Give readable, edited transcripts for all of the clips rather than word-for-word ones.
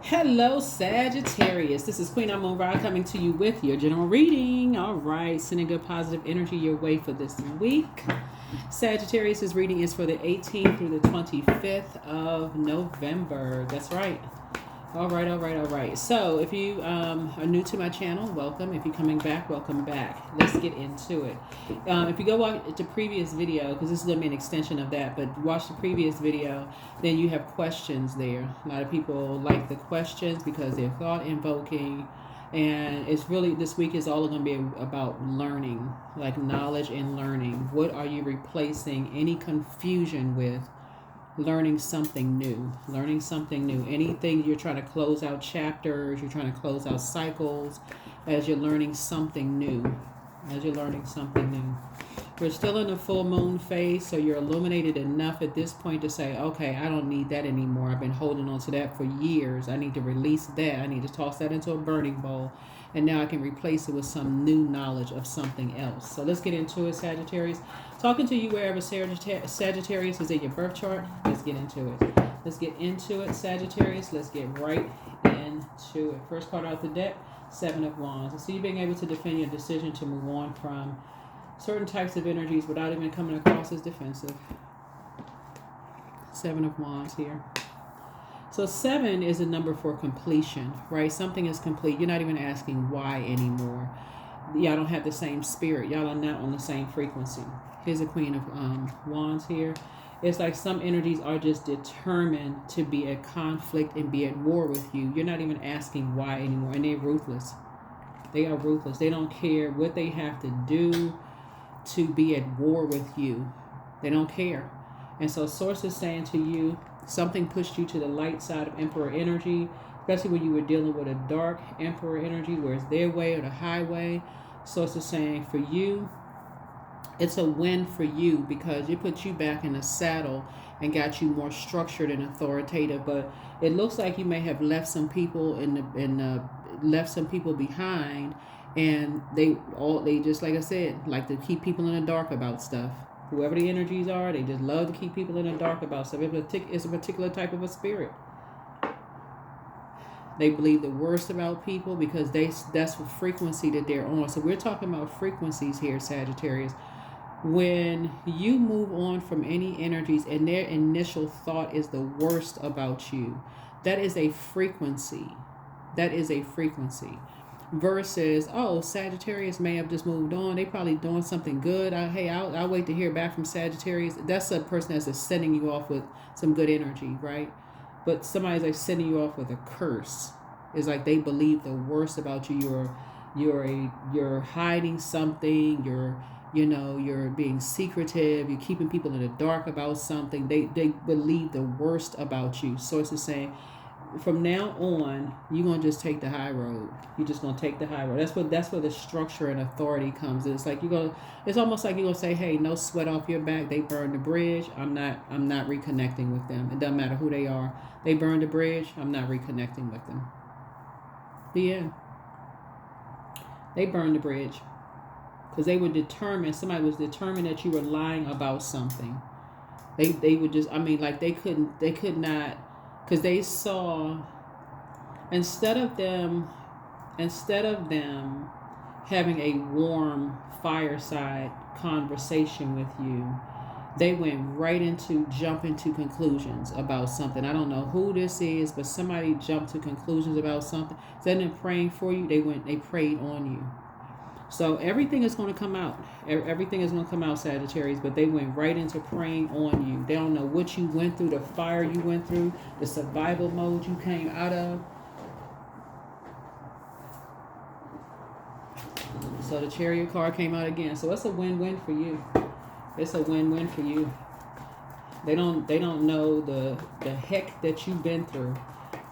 Hello, Sagittarius. This is Queen Amun Ra coming to you with your general reading. All right, sending good positive energy your way for this week. Sagittarius' reading is for the 18th through the 25th of November. That's right. All right. So if you are new to my channel, welcome. If you're coming back, welcome back. Let's get into it. If you go watch the previous video, because this is going to be an extension of that, but watch the previous video, then you have questions there. A lot of people like the questions because they're thought invoking. And it's really, this week is all going to be about learning, like knowledge and learning. What are you replacing any confusion with? Learning something new. Anything you're trying to close out chapters, you're trying to close out cycles as you're learning something new. We're still in the full moon phase, so you're illuminated enough at this point to say, okay, I don't need that anymore. I've been holding on to that for years. I need to release that. I need to toss that into a burning bowl. And now I can replace it with some new knowledge of something else. So let's get into it, Sagittarius. Talking to you wherever Sagittarius is in your birth chart. Let's get into it. Sagittarius. Let's get right into it. First card out the deck, Seven of Wands. I see you being able to defend your decision to move on from certain types of energies without even coming across as defensive. Seven of Wands here. So 7 is a number for completion, right? Something is complete. You're not even asking why anymore. Y'all don't have the same spirit. Y'all are not on the same frequency. Here's a Queen of Wands here. It's like some energies are just determined to be at conflict and be at war with you. You're not even asking why anymore. And they're ruthless. They are ruthless. They don't care what they have to do to be at war with you. They don't care. And so Source is saying to you, something pushed you to the light side of Emperor energy, especially when you were dealing with a dark Emperor energy where it's their way or the highway. Source is saying for you, it's a win for you because it put you back in the saddle and got you more structured and authoritative. But it looks like you may have left some people left some people behind, and they just, like I said, like to keep people in the dark about stuff. Whoever the energies are, they just love to keep people in the dark about stuff. It's a particular type of a spirit. They believe the worst about people because that's the frequency that they're on. So we're talking about frequencies here, Sagittarius. When you move on from any energies and their initial thought is the worst about you, that is a frequency. Versus, oh, Sagittarius may have just moved on. They probably doing something good. I'll wait to hear back from Sagittarius. That's a person that's just sending you off with some good energy, right? But somebody's like sending you off with a curse. It's like they believe the worst about you. You're hiding something. You're being secretive. You're keeping people in the dark about something. They believe the worst about you. Source is saying, from now on, you're gonna just take the high road. You're just gonna take the high road. That's where the structure and authority comes. It's like it's almost like you're gonna say, hey, no sweat off your back. They burned the bridge. I'm not reconnecting with them. It doesn't matter who they are. They burned the bridge. I'm not reconnecting with them. The end. They burned the bridge. Because they were determined, somebody was determined that you were lying about something. They would just, they could not. Because they saw, instead of them having a warm fireside conversation with you, they went right into jumping to conclusions about something. I don't know who this is, but somebody jumped to conclusions about something. Instead of praying for you, they prayed on you. So everything is going to come out. Everything is going to come out, Sagittarius, but they went right into praying on you. They don't know what you went through, the fire you went through, the survival mode you came out of. So the Chariot card came out again. So it's a win-win for you. It's a win-win for you. They don't know the heck that you've been through,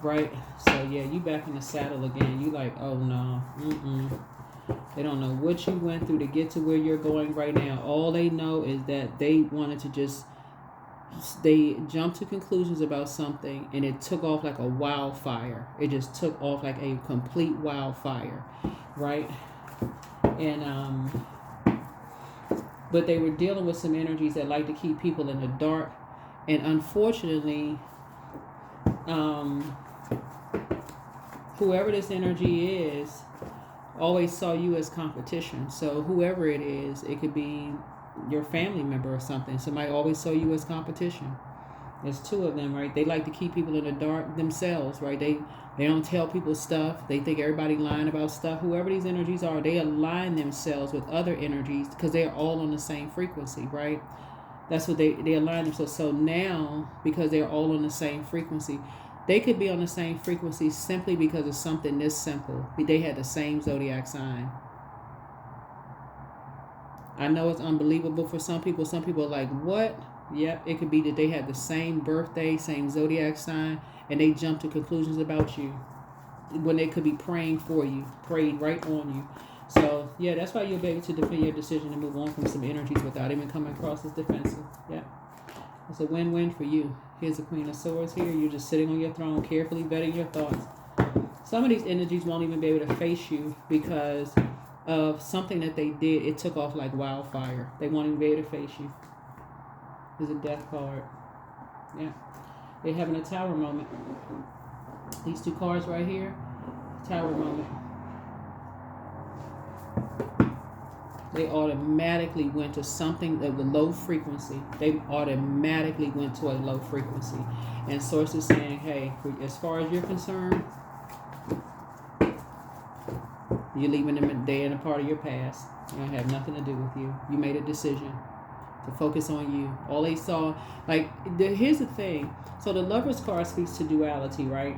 right? So yeah, you back in the saddle again. You like, oh no, They don't know what you went through to get to where you're going right now. All they know is that they wanted to they jumped to conclusions about something and it took off like a wildfire. It just took off like a complete wildfire, right? And but they were dealing with some energies that like to keep people in the dark. And unfortunately, whoever this energy is always saw you as competition. So whoever it is, it could be your family member or something. Somebody always saw you as competition. There's two of them, right? They like to keep people in the dark themselves, right? They don't tell people stuff. They think everybody lying about stuff. Whoever these energies are, they align themselves with other energies because they're all on the same frequency, right? That's what they align themselves. So now, because they're all on the same frequency, they could be on the same frequency simply because of something this simple. They had the same zodiac sign. I know it's unbelievable for some people. Some people are like, what? Yep, it could be that they had the same birthday, same zodiac sign, and they jump to conclusions about you when they could be praying for you, prayed right on you. So, yeah, that's why you'll be able to defend your decision and move on from some energies without even coming across as defensive. Yeah. It's a win-win for you. Here's the Queen of Swords here. You're just sitting on your throne, carefully vetting your thoughts. Some of these energies won't even be able to face you because of something that they did. It took off like wildfire. They won't even be able to face you. There's a death card. Yeah. They're having a tower moment. These two cards right here, tower moment. They automatically went to something of a low frequency. They automatically went to a low frequency. And Source is saying, hey, as far as you're concerned, you're leaving them day in a part of your past. They don't have nothing to do with you. You made a decision to focus on you. All they saw, here's the thing. So the Lover's card speaks to duality, right?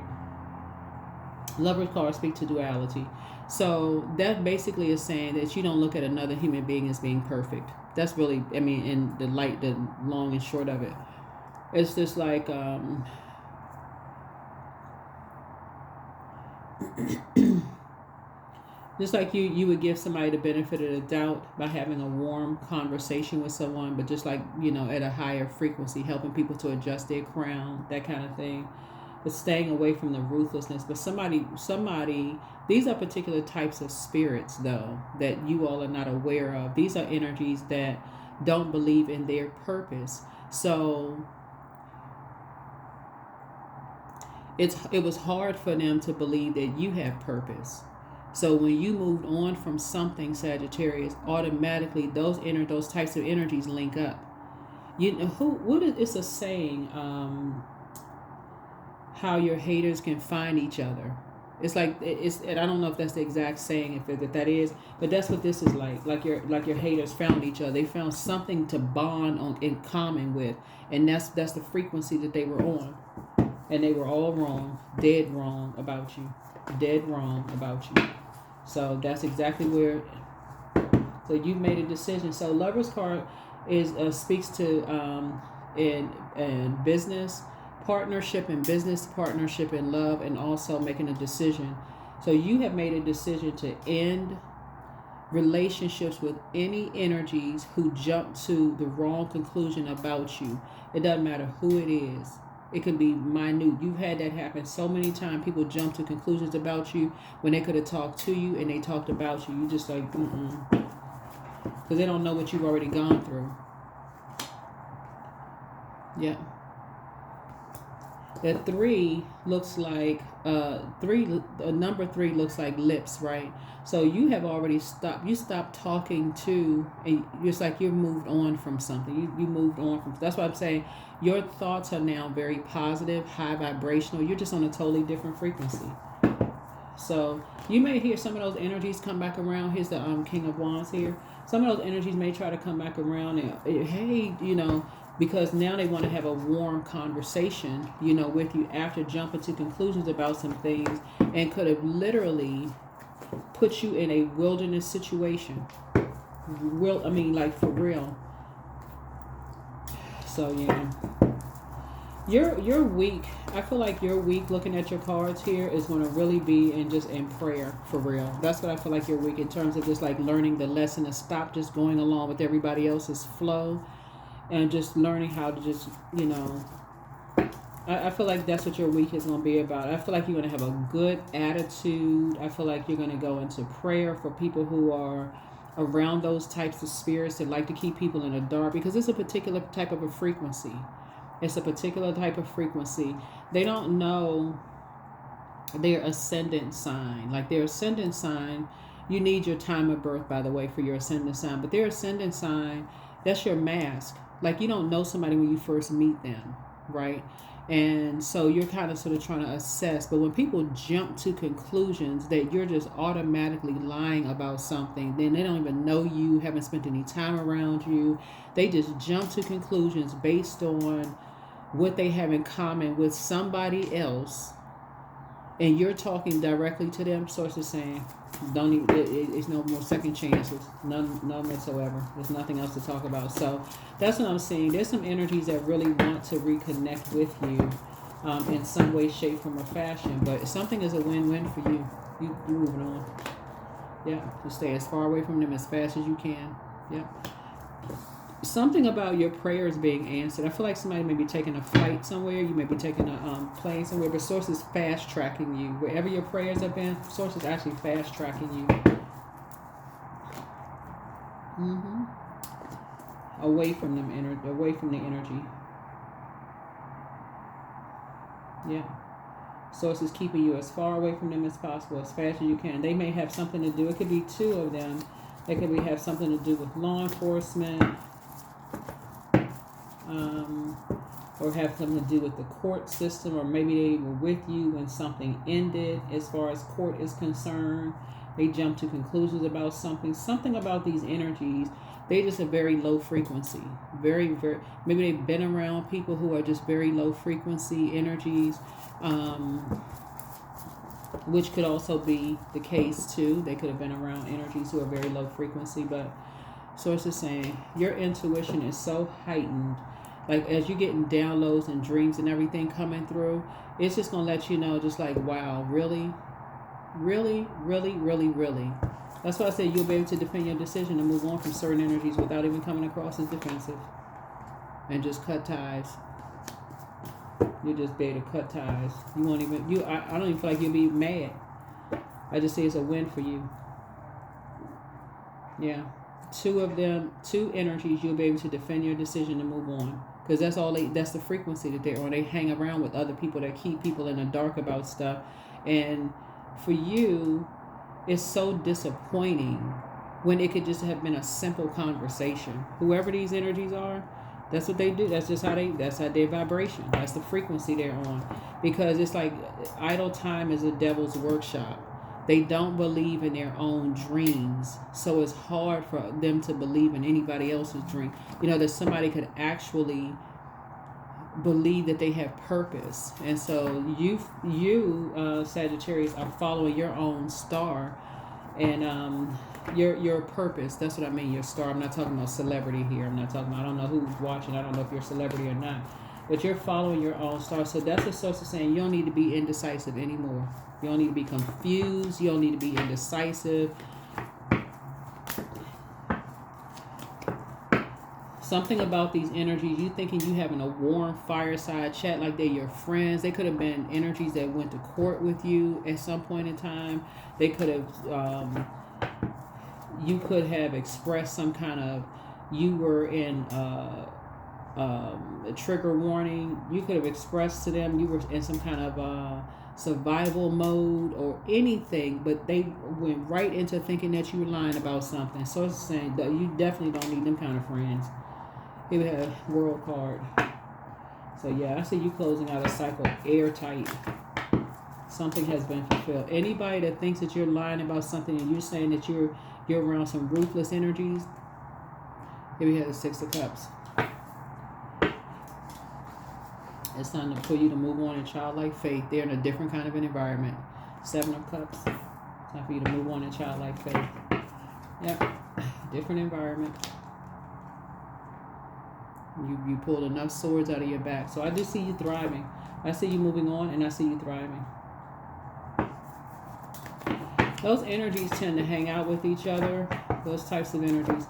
Lover's card speaks to duality. So that basically is saying that you don't look at another human being as being perfect. That's really, in the long and short of it. It's just like, just like you would give somebody the benefit of the doubt by having a warm conversation with someone, but just like, at a higher frequency, helping people to adjust their crown, that kind of thing. But staying away from the ruthlessness. But somebody, these are particular types of spirits, though, that you all are not aware of. These are energies that don't believe in their purpose. So it was hard for them to believe that you have purpose. So when you moved on from something, Sagittarius, automatically those types of energies link up. It's a saying, how your haters can find each other. It's like and I don't know if that's the exact saying, if that is, but that's what this is like. Like your haters found each other. They found something to bond on in common with, and that's the frequency that they were on. And they were all wrong, dead wrong about you. Dead wrong about you. So that's exactly where. So you made a decision. So Lover's card speaks to in business, partnership in business, partnership in love, and also making a decision. So you have made a decision to end relationships with any energies who jump to the wrong conclusion about you. It doesn't matter who it is. It can be minute. You've had that happen so many times. People jump to conclusions about you when they could have talked to you and they talked about you. You just like, because they don't know what you've already gone through. Yeah. That three looks like number three looks like lips, right? So you have already stopped. You stopped talking to, and it's like you've moved on from something. You moved on from. That's why I'm saying your thoughts are now very positive, high vibrational. You're just on a totally different frequency. So you may hear some of those energies come back around. Here's the King of Wands here. Some of those energies may try to come back around and, hey, because now they want to have a warm conversation, with you after jumping to conclusions about some things and could have literally put you in a wilderness situation. For real. So, yeah. Your week, I feel like your week, looking at your cards here, is going to really be in prayer, for real. That's what I feel like your week, in terms of just like learning the lesson to stop just going along with everybody else's flow. And just learning how to just, I feel like that's what your week is going to be about. I feel like you're going to have a good attitude. I feel like you're going to go into prayer for people who are around those types of spirits that like to keep people in the dark, because it's a particular type of a frequency. It's a particular type of frequency. They don't know their ascendant sign. Like their ascendant sign, you need your time of birth, by the way, for your ascendant sign. But their ascendant sign, that's your mask. Like you don't know somebody when you first meet them, right? And so you're kind of sort of trying to assess. But when people jump to conclusions that you're just automatically lying about something, then they don't even know you, haven't spent any time around you. They just jump to conclusions based on what they have in common with somebody else, and you're talking directly to them. Sources saying, don't even, it's no more second chances, none whatsoever. There's nothing else to talk about. So that's what I'm seeing. There's some energies that really want to reconnect with you in some way, shape, form, or fashion. But something is a win-win for you. You moving on. Yeah, just stay as far away from them as fast as you can. Yeah. Something about your prayers being answered. I feel like somebody may be taking a flight somewhere. You may be taking a plane somewhere, but Source is fast tracking you. Wherever your prayers have been, Source is actually fast tracking you. Away from them, away from the energy. Yeah. Source is keeping you as far away from them as possible, as fast as you can. They may have something to do. It could be two of them. They could have something to do with law enforcement. Or have something to do with the court system, or maybe they were with you when something ended as far as court is concerned. They jump to conclusions about something about these energies. They just a very low frequency, very, very, maybe they've been around people who are just very low frequency energies, which could also be the case too. They could have been around energies who are very low frequency. But Source is saying your intuition is so heightened. Like as you're getting downloads and dreams and everything coming through, it's just going to let you know, just like, wow, really, really, really, really, really. That's why I said you'll be able to defend your decision and move on from certain energies without even coming across as defensive. And just cut ties. You'll just be able to cut ties. You won't even, I don't even feel like you'll be mad. I just say it's a win for you. Yeah. Two of them, two energies, you'll be able to defend your decision and move on. Because that's the frequency that they're on. They hang around with other people that keep people in the dark about stuff. And for you, it's so disappointing when it could just have been a simple conversation. Whoever these energies are, that's what they do. That's their vibration. That's the frequency they're on. Because it's like idle time is a devil's workshop. They don't believe in their own dreams. So it's hard for them to believe in anybody else's dream. You know, that somebody could actually believe that they have purpose. And so you Sagittarius, are following your own star and your purpose. That's what I mean, your star. I'm not talking about celebrity here. I don't know who's watching. I don't know if you're a celebrity or not. But you're following your own star. So that's what Source is saying. You don't need to be indecisive anymore. You don't need to be confused. You don't need to be indecisive. Something about these energies, you thinking you having a warm fireside chat like they're your friends. They could have been energies that went to court with you at some point in time. They could have, you could have expressed some kind of, you were in a trigger warning. You could have expressed to them you were in some kind of survival mode or anything, but they went right into thinking that you were lying about something. So it's saying that you definitely don't need them kind of friends. Here we have World card. So yeah, I see you closing out a cycle airtight. Something has been fulfilled. Anybody that thinks that you're lying about something and you're saying that you're around some ruthless energies, here we have the Six of Cups. It's time for you to move on in childlike faith. They're in a different kind of an environment. Seven of Cups. It's time for you to move on in childlike faith. Yep. Different environment. You pulled enough swords out of your back. So I do see you thriving. I see you moving on and I see you thriving. Those energies tend to hang out with each other. Those types of energies.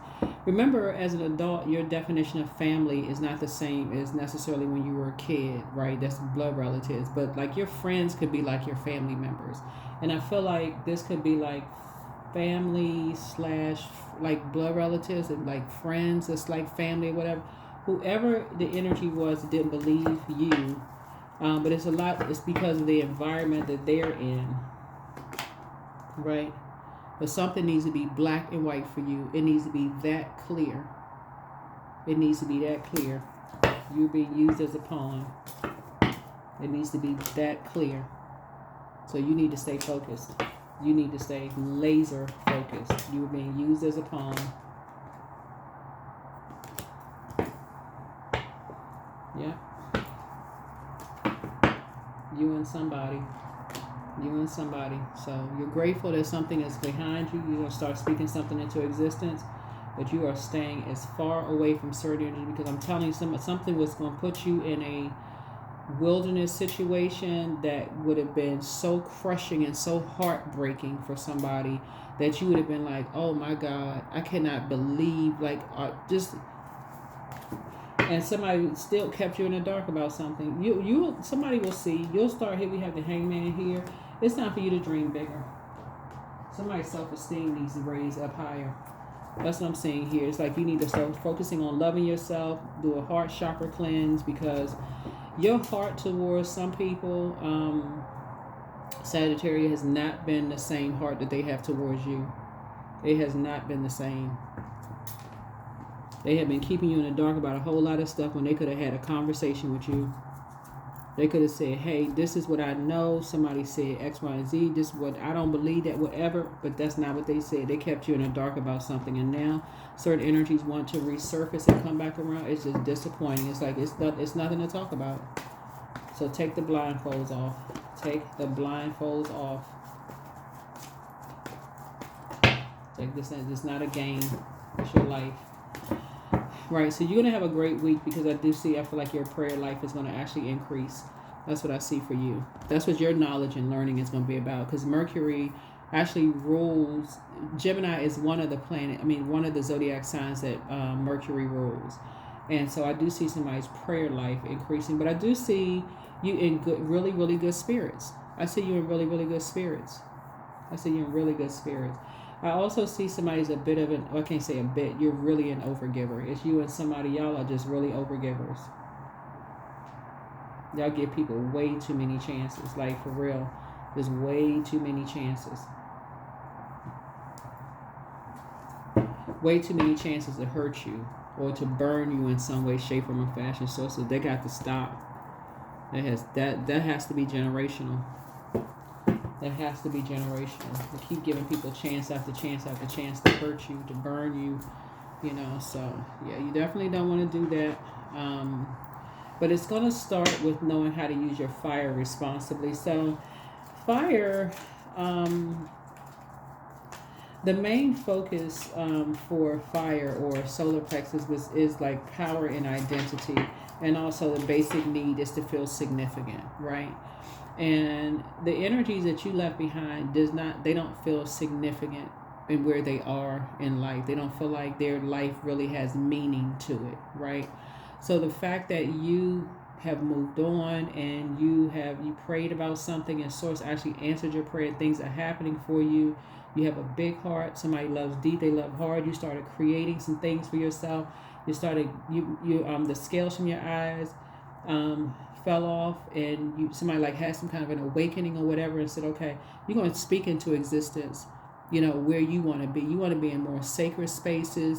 Remember, as an adult, your definition of family is not the same as necessarily when you were a kid, right? That's blood relatives. But like your friends could be like your family members. And I feel like this could be like family / like blood relatives and like friends. It's like family or whatever. Whoever the energy was that didn't believe you But it's a lot. It's because of the environment that they're in, right? But something needs to be black and white for you. It needs to be that clear. It needs to be that clear. You're being used as a pawn. It needs to be that clear. So you need to stay focused. You need to stay laser focused. You're being used as a pawn. Yeah. You and somebody. You and somebody. So you're grateful that something is behind you. You're going to start speaking something into existence. But you are staying as far away from certain energy, because I'm telling you, something was going to put you in a wilderness situation that would have been so crushing and so heartbreaking for somebody that you would have been like, oh my God, I cannot believe, like, just, and somebody still kept you in the dark about something. Somebody will see. You'll start here. We have the hangman here. It's time for you to dream bigger. Somebody's self-esteem needs to raise up higher. That's what I'm saying here. It's like you need to start focusing on loving yourself, do a heart chakra cleanse, because your heart towards some people, Sagittarius, has not been the same heart that they have towards you. It has not been the same. They have been keeping you in the dark about a whole lot of stuff when they could have had a conversation with you. They could have said, hey, this is what I know. Somebody said X, Y, and Z. This is what I don't believe, that whatever. But that's not what they said. They kept you in the dark about something. And now certain energies want to resurface and come back around. It's just disappointing. It's like it's nothing to talk about. So take the blindfolds off. Take the blindfolds off. Take this. It's not a game. It's your life. Right, so you're going to have a great week, because I feel like your prayer life is going to actually increase. That's what I see for you. That's what your knowledge and learning is going to be about, because Mercury actually rules. Gemini is one of the zodiac signs that Mercury rules. And so I do see somebody's prayer life increasing, but I do see you in really, really good spirits. I see you in really, really good spirits. I also see somebody's a bit of I can't say a bit, you're really an overgiver. It's you and somebody, y'all are just really overgivers. Y'all give people way too many chances, like for real. There's way too many chances. Way too many chances to hurt you or to burn you in some way, shape, form, or fashion. So they got to stop. That has to be generational. That has to be generational. To keep giving people chance after chance after chance to hurt you, to burn you, So, yeah, you definitely don't want to do that. But it's going to start with knowing how to use your fire responsibly. So, fire, the main focus for fire or solar plexus is like power and identity. And also the basic need is to feel significant, right? And the energies that you left behind they don't feel significant in where they are in life. They don't feel like their life really has meaning to it, right? So the fact that you have moved on and you prayed about something and Source actually answered your prayer, things are happening for you. You have a big heart. Somebody loves deep. They love hard. You started creating some things for yourself. You started the scales from your eyes fell off, and somebody like had some kind of an awakening or whatever, and said, okay, you're going to speak into existence, where you want to be. You want to be in more sacred spaces.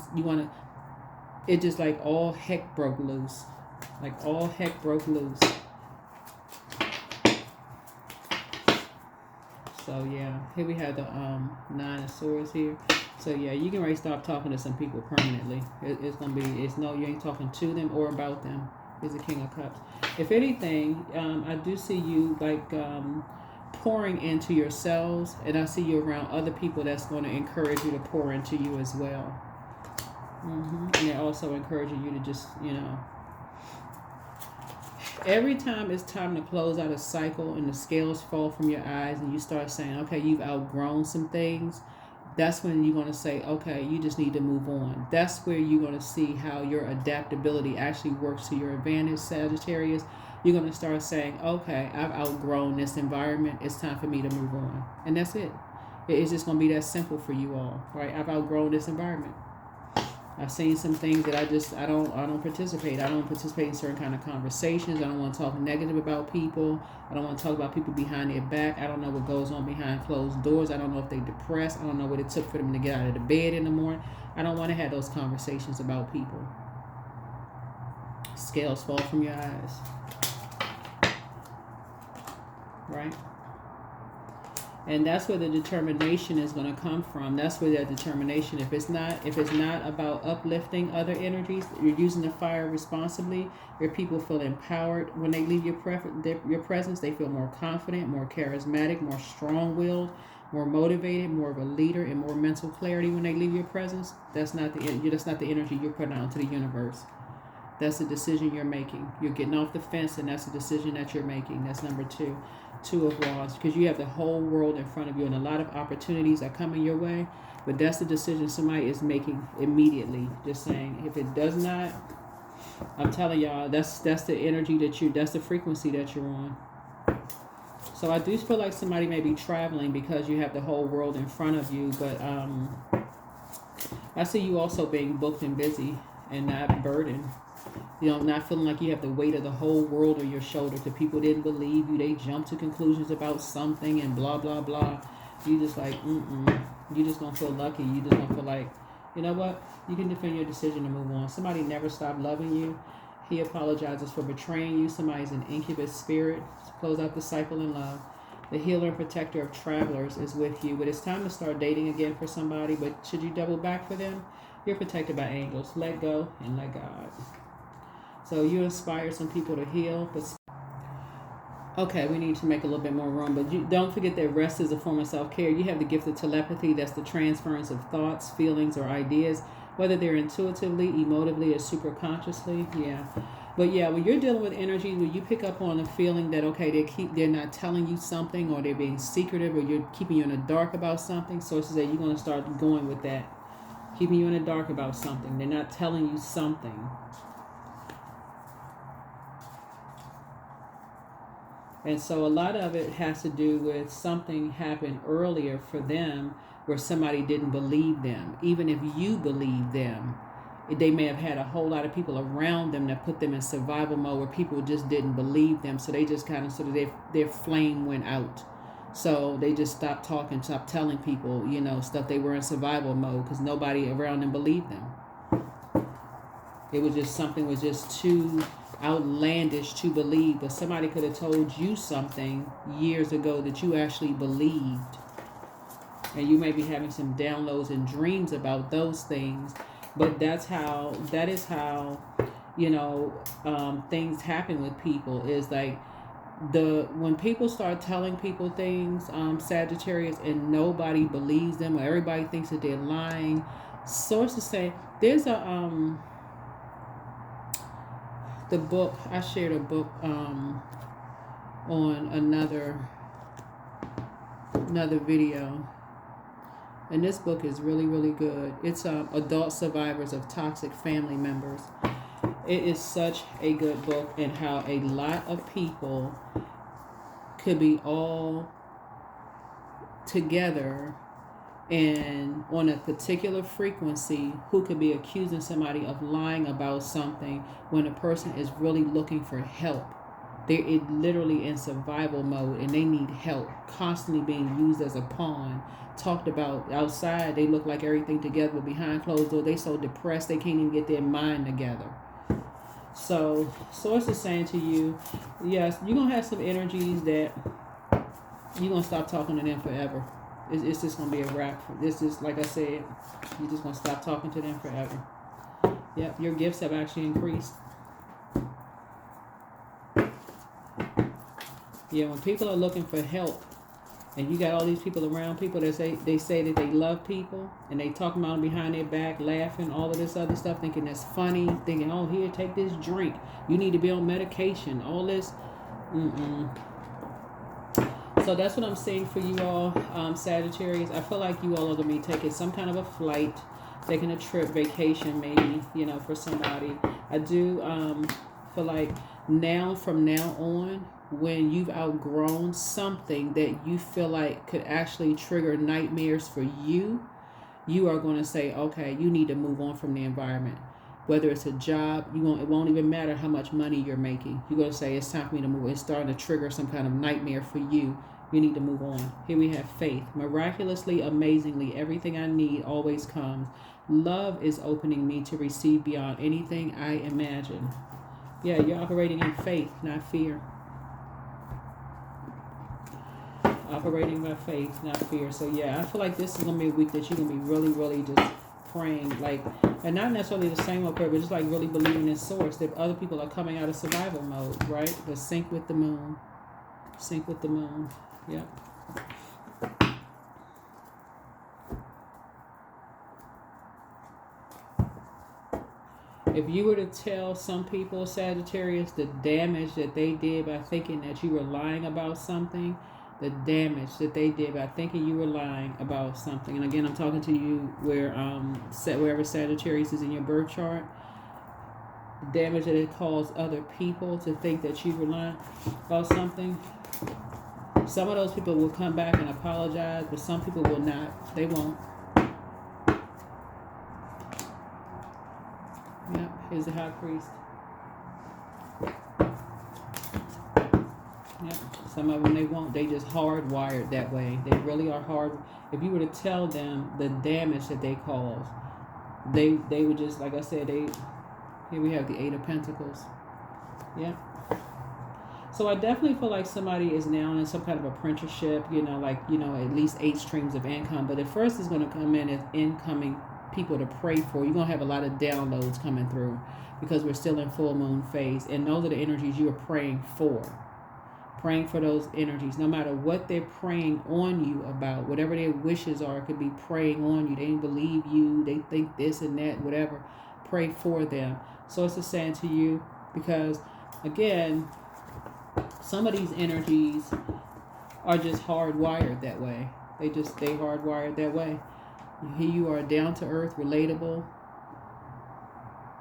It just like all heck broke loose. So yeah, here we have the 9 of Swords here. So yeah, you can already stop talking to some people permanently. You ain't talking to them or about them. Is the King of Cups. If anything, I do see you like pouring into yourselves, and I see you around other people that's going to encourage you to pour into you as well. And they're also encouraging you to just, every time it's time to close out a cycle and the scales fall from your eyes and you start saying, okay, you've outgrown some things, that's when you're going to say, okay, you just need to move on. That's where you're going to see how your adaptability actually works to your advantage, Sagittarius. You're going to start saying, okay, I've outgrown this environment. It's time for me to move on. And that's it. It's just going to be that simple for you all, right? I've outgrown this environment. I've seen some things that I don't participate. I don't participate in certain kind of conversations. I don't want to talk negative about people. I don't want to talk about people behind their back. I don't know what goes on behind closed doors. I don't know if they're depressed. I don't know what it took for them to get out of the bed in the morning. I don't want to have those conversations about people. Scales fall from your eyes. Right? And that's where the determination is going to come from. That's where that determination, if it's not about uplifting other energies, you're using the fire responsibly, your people feel empowered. When they leave your presence, they feel more confident, more charismatic, more strong-willed, more motivated, more of a leader, and more mental clarity when they leave your presence. That's not the energy you're putting out to the universe. That's a decision you're making. You're getting off the fence, and that's a decision that you're making. That's number 2. 2 of Wands, because you have the whole world in front of you and a lot of opportunities are coming your way, but that's the decision somebody is making immediately. Just saying, if it does not, I'm telling y'all, that's the energy that's the frequency that you're on. So I do feel like somebody may be traveling because you have the whole world in front of you, but I see you also being booked and busy and not burdened. You know, not feeling like you have the weight of the whole world on your shoulders. The people didn't believe you. They jumped to conclusions about something and blah, blah, blah. You just like, You just gonna feel lucky. You just gonna feel like, you know what? You can defend your decision to move on. Somebody never stopped loving you. He apologizes for betraying you. Somebody's an incubus spirit. Close out the cycle in love. The healer and protector of travelers is with you. But it's time to start dating again for somebody. But should you double back for them? You're protected by angels. Let go and let God. So you inspire some people to heal. But okay, we need to make a little bit more room. But you don't forget that rest is a form of self-care. You have the gift of telepathy. That's the transference of thoughts, feelings, or ideas, whether they're intuitively, emotively, or superconsciously. Yeah. But yeah, when you're dealing with energy, when you pick up on a feeling that, okay, they're not telling you something, or they're being secretive, or you're keeping you in the dark about something, sources that you're going to start going with that. Keeping you in the dark about something. They're not telling you something. And so a lot of it has to do with something happened earlier for them where somebody didn't believe them. Even if you believe them, they may have had a whole lot of people around them that put them in survival mode where people just didn't believe them. So they just kind of their flame went out. So they just stopped talking, stopped telling people, stuff. They were in survival mode because nobody around them believed them. It was just something was just too outlandish to believe, but somebody could have told you something years ago that you actually believed, and you may be having some downloads and dreams about those things. But that is how things happen with people. Is like when people start telling people things, Sagittarius, and nobody believes them, or everybody thinks that they're lying. Sources say there's the book, I shared a book on another video, and this book is really, really good. It's Adult Survivors of Toxic Family Members. It is such a good book, and how a lot of people could be all together and on a particular frequency who could be accusing somebody of lying about something when a person is really looking for help. They're literally in survival mode and they need help, constantly being used as a pawn. Talked about outside, they look like everything together, but behind closed doors, they so depressed they can't even get their mind together. So, Source is saying to you, yes, you're going to have some energies that you're going to stop talking to them forever. It's just going to be a wrap. This is, like I said, you're just going to stop talking to them forever. Yep, your gifts have actually increased. Yeah, when people are looking for help, and you got all these people around people that say that they love people, and they talking about them behind their back, laughing, all of this other stuff, thinking that's funny, thinking, oh, here, take this drink. You need to be on medication. All this. So that's what I'm saying for you all, Sagittarius. I feel like you all are going to be taking some kind of a flight, taking a trip, vacation maybe, for somebody. I do feel like from now on, when you've outgrown something that you feel like could actually trigger nightmares for you, you are going to say, okay, you need to move on from the environment. Whether it's a job, it won't even matter how much money you're making. You're going to say, it's time for me to move. It's starting to trigger some kind of nightmare for you. You need to move on. Here we have faith. Miraculously, amazingly, everything I need always comes. Love is opening me to receive beyond anything I imagine. Yeah, you're operating in faith, not fear. Operating by faith, not fear. So yeah, I feel like this is going to be a week that you're going to be really, really just praying, like, and not necessarily the same old prayer, but just like really believing in source that other people are coming out of survival mode, right? But sync with the moon. Sync with the moon. Yep. If you were to tell some people, Sagittarius, the damage that they did by thinking that you were lying about something, the damage that they did by thinking you were lying about something. And again, I'm talking to you wherever Sagittarius is in your birth chart. The damage that it caused other people to think that you were lying about something. Some of those people will come back and apologize, but some people will not. They won't. Yep, here's the high priest. Yep, some of them they won't. They just hardwired that way. They really are hard. If you were to tell them the damage that they caused, they would just, like I said, here we have the Eight of Pentacles. Yep. So I definitely feel like somebody is now in some kind of apprenticeship, at least 8 streams of income. But at first it's going to come in as incoming people to pray for. You're going to have a lot of downloads coming through because we're still in full moon phase. And those are the energies you are praying for. Praying for those energies. No matter what they're praying on you about, whatever their wishes are, it could be praying on you. They didn't believe you. They think this and that, whatever. Pray for them. So it's just saying to you, because, again, some of these energies are just hardwired that way. They hardwired that way. Here you are, down to earth, relatable,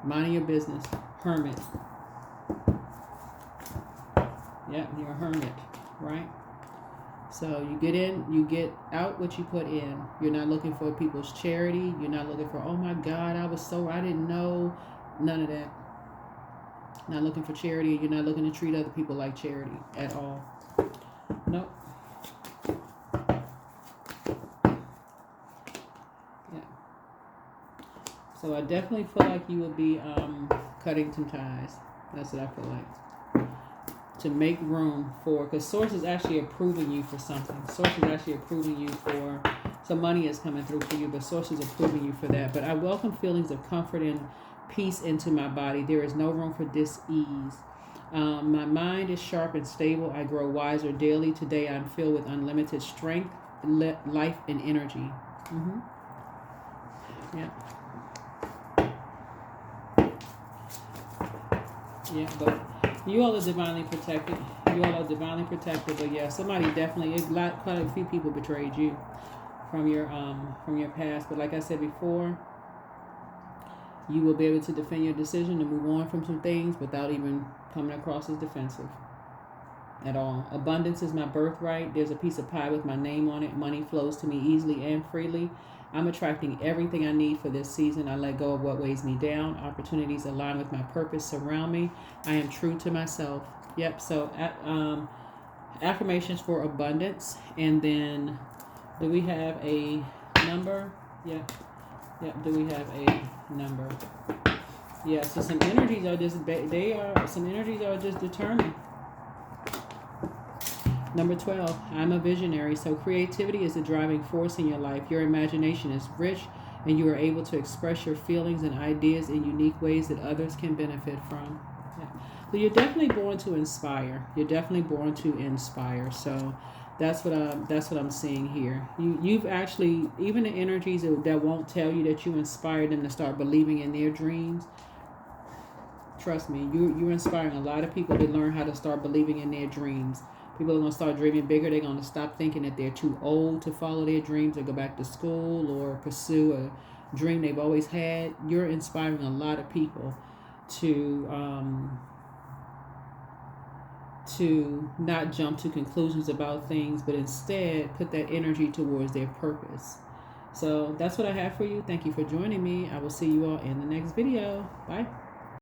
minding your business, hermit. Yep, you're a hermit, right? So you get in, you get out what you put in. You're not looking for people's charity. You're not looking for, oh my God, I didn't know. None of that. Not looking for charity. You're not looking to treat other people like charity at all. Nope. Yeah. So I definitely feel like you will be cutting some ties. That's what I feel like. To make room for, because Source is actually approving you for something. Source is actually approving you for, some money is coming through for you, but Source is approving you for that. But I welcome feelings of comfort and peace into my body. There is no room for dis-ease. My mind is sharp and stable. I grow wiser daily. Today I'm filled with unlimited strength, life, and energy. Yeah. Yeah, but you all are divinely protected. But yeah, somebody definitely, quite a few people betrayed you from your past. But like I said before, you will be able to defend your decision to move on from some things without even coming across as defensive at all. Abundance is my birthright. There's a piece of pie with my name on it. Money flows to me easily and freely. I'm attracting everything I need for this season. I let go of what weighs me down. Opportunities align with my purpose surround me. I am true to myself. Yep. So affirmations for abundance. And then do we have a number? Yeah. Yep. Do we have a number? Yeah. So some energies are just determined. Number 12, I'm a visionary. So creativity is the driving force in your life. Your imagination is rich and you are able to express your feelings and ideas in unique ways that others can benefit from. Yeah. So you're definitely born to inspire. So that's what I'm seeing here. You've actually, even the energies that won't tell you that you inspired them to start believing in their dreams. Trust me, you're inspiring a lot of people to learn how to start believing in their dreams. People are going to start dreaming bigger. They're going to stop thinking that they're too old to follow their dreams or go back to school or pursue a dream they've always had. You're inspiring a lot of people to not jump to conclusions about things, but instead put that energy towards their purpose. So that's what I have for you. Thank you for joining me. I will see you all in the next video. Bye.